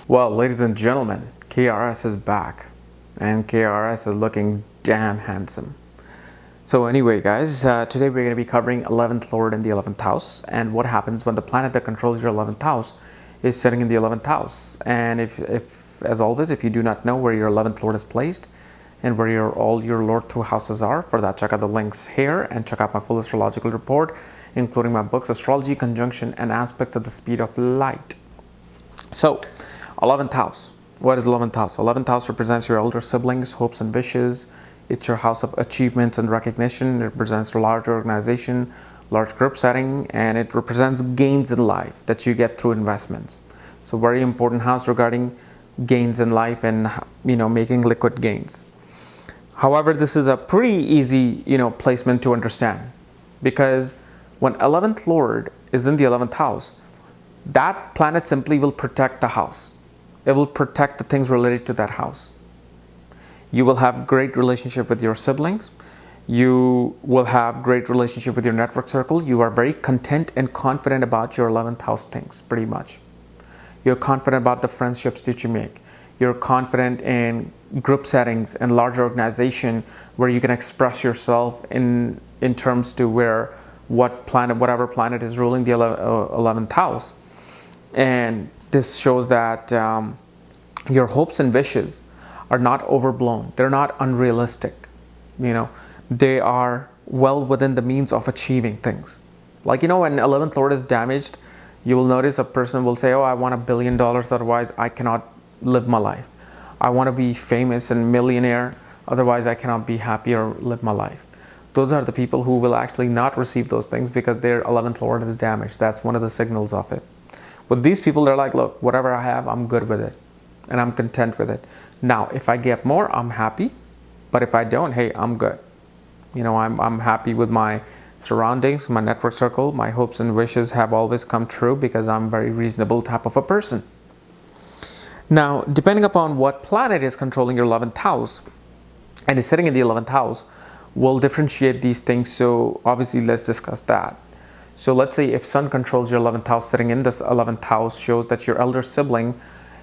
Well, ladies and gentlemen, KRS is back, and KRS is looking damn handsome. So anyway, guys, today we're going to be covering 11th Lord in the 11th house and what happens when the planet that controls your 11th house is sitting in the 11th house. And if as always, if you do not know where your 11th Lord is placed and where all your Lord through houses are, for that, check out the links here and check out my full astrological report, including my books, Astrology, Conjunction, and Aspects at the Speed of Light. So, 11th house. What is 11th house? 11th house represents your elder siblings, hopes and wishes. It's your house of achievements and recognition. It represents a large organization, large group setting, and it represents gains in life that you get through investments. So very important house regarding gains in life and making liquid gains. However, this is a pretty easy placement to understand, because when 11th Lord is in the 11th house, that planet simply will protect the house. It will protect the things related to that house. You will have great relationship with your siblings. You will have great relationship with your network circle. You are very content and confident about your 11th house things, pretty much. You're confident about the friendships that you make. You're confident in group settings and large organization where you can express yourself in terms to whatever planet is ruling the 11th house. And this shows that your hopes and wishes are not overblown. They're not unrealistic. They are well within the means of achieving things. Like, when 11th Lord is damaged, you will notice a person will say, oh, I want $1 billion, otherwise I cannot live my life. I want to be famous and millionaire, otherwise I cannot be happy or live my life. Those are the people who will actually not receive those things because their 11th Lord is damaged. That's one of the signals of it. With these people, they're like, look, whatever I have, I'm good with it. And I'm content with it. Now, if I get more, I'm happy. But if I don't, hey, I'm good. I'm happy with my surroundings, my network circle. My hopes and wishes have always come true because I'm a very reasonable type of a person. Now, depending upon what planet is controlling your 11th house and is sitting in the 11th house, will differentiate these things. So obviously, let's discuss that. So let's say if Sun controls your 11th house, sitting in this 11th house shows that your elder sibling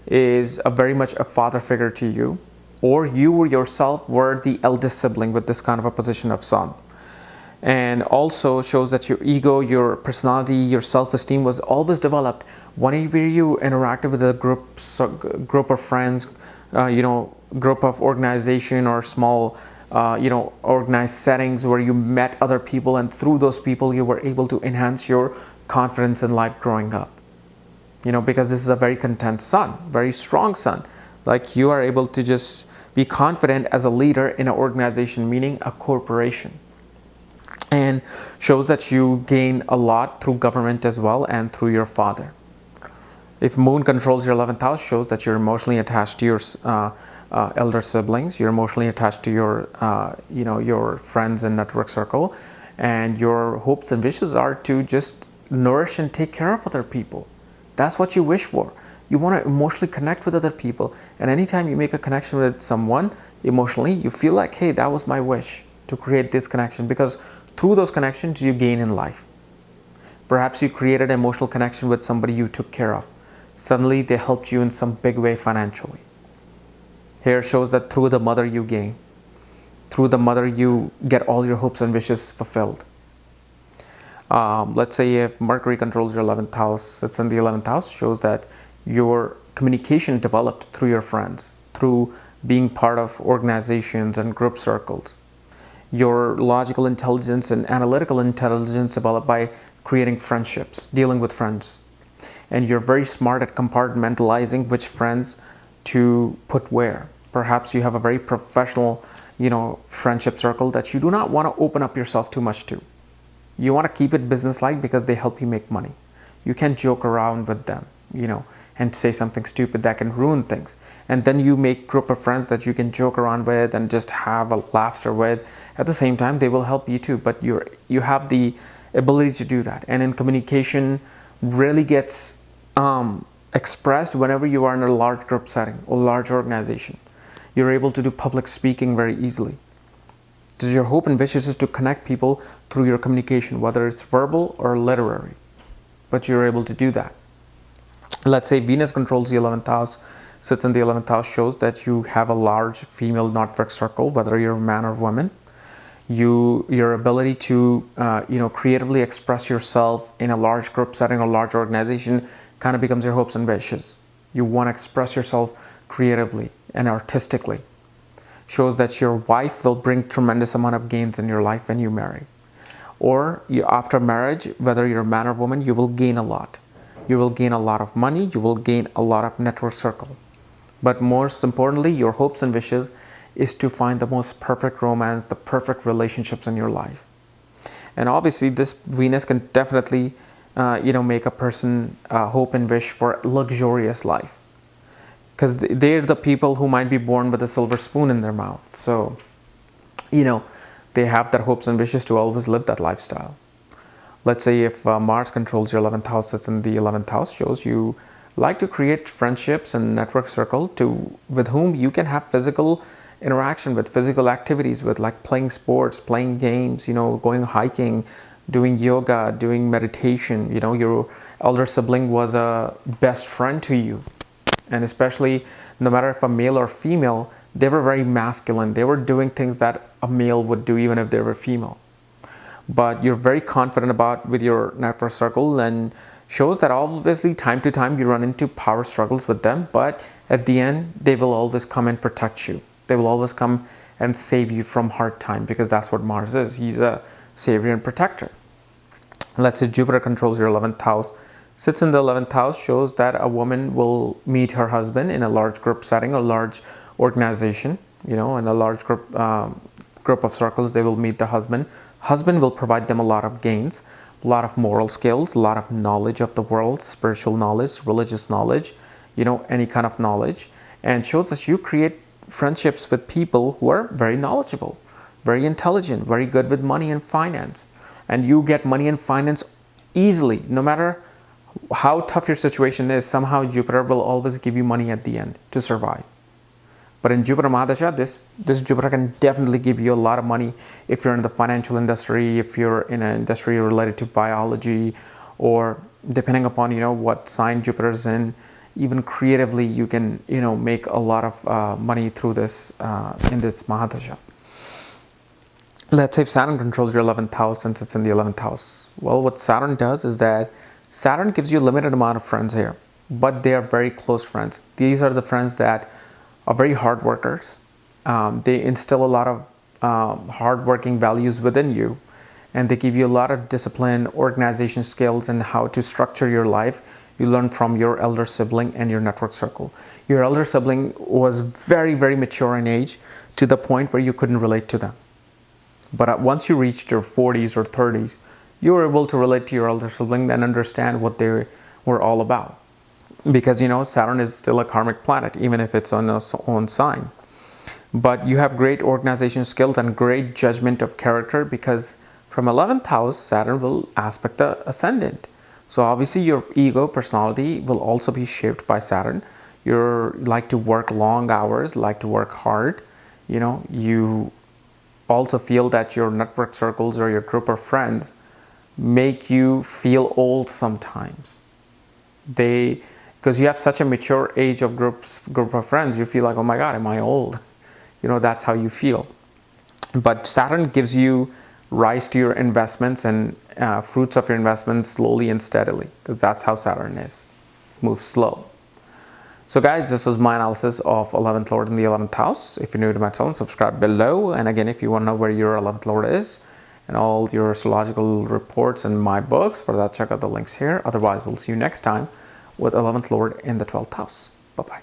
is very much a father figure to you, or you yourself were the eldest sibling with this kind of a position of Sun. And also shows that your ego, your personality, your self-esteem was always developed whenever you interacted with a group of friends, group of organization or small organized settings where you met other people, and through those people you were able to enhance your confidence in life growing up. Because this is a very content Sun, very strong Sun. Like, you are able to just be confident as a leader in an organization, meaning a corporation. And shows that you gain a lot through government as well and through your father. If Moon controls your 11th house, shows that you're emotionally attached to your elder siblings. You're emotionally attached to your friends and network circle, and your hopes and wishes are to just nourish and take care of other people. That's what you wish for. You want to emotionally connect with other people, and anytime you make a connection with someone emotionally, you feel like, hey, that was my wish to create this connection, because through those connections you gain in life. Perhaps you created an emotional connection with somebody you took care of. Suddenly they helped you in some big way financially. Here shows that through the mother you gain. Through the mother you get all your hopes and wishes fulfilled. Let's say if Mercury controls your 11th house, it's in the 11th house, shows that your communication developed through your friends, through being part of organizations and group circles. Your logical intelligence and analytical intelligence developed by creating friendships, dealing with friends. And you're very smart at compartmentalizing which friends to put where. Perhaps you have a very professional, friendship circle that you do not want to open up yourself too much to. You want to keep it business-like because they help you make money. You can't joke around with them, and say something stupid that can ruin things. And then you make group of friends that you can joke around with and just have a laughter with. At the same time, they will help you too, but you have the ability to do that. And in communication, really gets expressed whenever you are in a large group setting or large organization. You're able to do public speaking very easily. Because your hope and wishes is to connect people through your communication, whether it's verbal or literary. But you're able to do that. Let's say Venus controls the 11th house, sits in the 11th house, shows that you have a large female network circle, whether you're a man or woman. Your ability to creatively express yourself in a large group setting or large organization kind of becomes your hopes and wishes. You want to express yourself creatively and artistically. Shows that your wife will bring tremendous amount of gains in your life when you marry. Or after marriage, whether you're a man or woman, you will gain a lot. You will gain a lot of money, you will gain a lot of network circle. But most importantly, your hopes and wishes is to find the most perfect romance, the perfect relationships in your life. And obviously this Venus can definitely make a person hope and wish for a luxurious life. Because they're the people who might be born with a silver spoon in their mouth. So, they have their hopes and wishes to always live that lifestyle. Let's say if Mars controls your 11th house, sits in the 11th house, shows you like to create friendships and network circle with whom you can have physical interaction with, physical activities with, like playing sports, playing games, going hiking, doing yoga, doing meditation. Your elder sibling was a best friend to you. And especially no matter if a male or female, they were very masculine. They were doing things that a male would do even if they were female. But you're very confident with your network circle, and shows that obviously time to time you run into power struggles with them, but at the end they will always come and protect you. They will always come and save you from hard time, because that's what Mars is. He's a savior and protector. Let's say Jupiter controls your 11th house, sits in the 11th house, shows that a woman will meet her husband in a large group setting, a large organization, in a large group of circles. They will meet the husband. Husband will provide them a lot of gains, a lot of moral skills, a lot of knowledge of the world, spiritual knowledge, religious knowledge, any kind of knowledge, and shows that you create friendships with people who are very knowledgeable, very intelligent, very good with money and finance. And you get money and finance easily. No matter how tough your situation is, somehow Jupiter will always give you money at the end to survive. But in Jupiter Mahadasha, this Jupiter can definitely give you a lot of money if you're in the financial industry, if you're in an industry related to biology, or depending upon what sign Jupiter is in. Even creatively, you can make a lot of money through this in this Mahadasha. Let's say if Saturn controls your 11th house and sits in the 11th house. Well, what Saturn does is that Saturn gives you a limited amount of friends here, but they are very close friends. These are the friends that are very hard workers. They instill a lot of hard-working values within you, and they give you a lot of discipline, organization skills, and how to structure your life. You learn from your elder sibling and your network circle. Your elder sibling was very, very mature in age, to the point where you couldn't relate to them. But once you reached your 40s or 30s, you were able to relate to your elder sibling and understand what they were all about. Because Saturn is still a karmic planet, even if it's on its own sign. But you have great organization skills and great judgment of character, because from 11th house, Saturn will aspect the ascendant. So obviously your ego, personality will also be shaped by Saturn. You like to work long hours, like to work hard. You also feel that your network circles or your group of friends make you feel old sometimes. Because you have such a mature age of group of friends, you feel like, oh my God, am I old? That's how you feel. But Saturn gives you rise to your investments and fruits of your investments slowly and steadily, because that's how Saturn is. Moves slow. So guys, this was my analysis of 11th Lord in the 11th house. If you're new to my channel, subscribe below. And again, if you want to know where your 11th Lord is and all your astrological reports and my books, for that, check out the links here. Otherwise, we'll see you next time with 11th Lord in the 12th house. Bye-bye.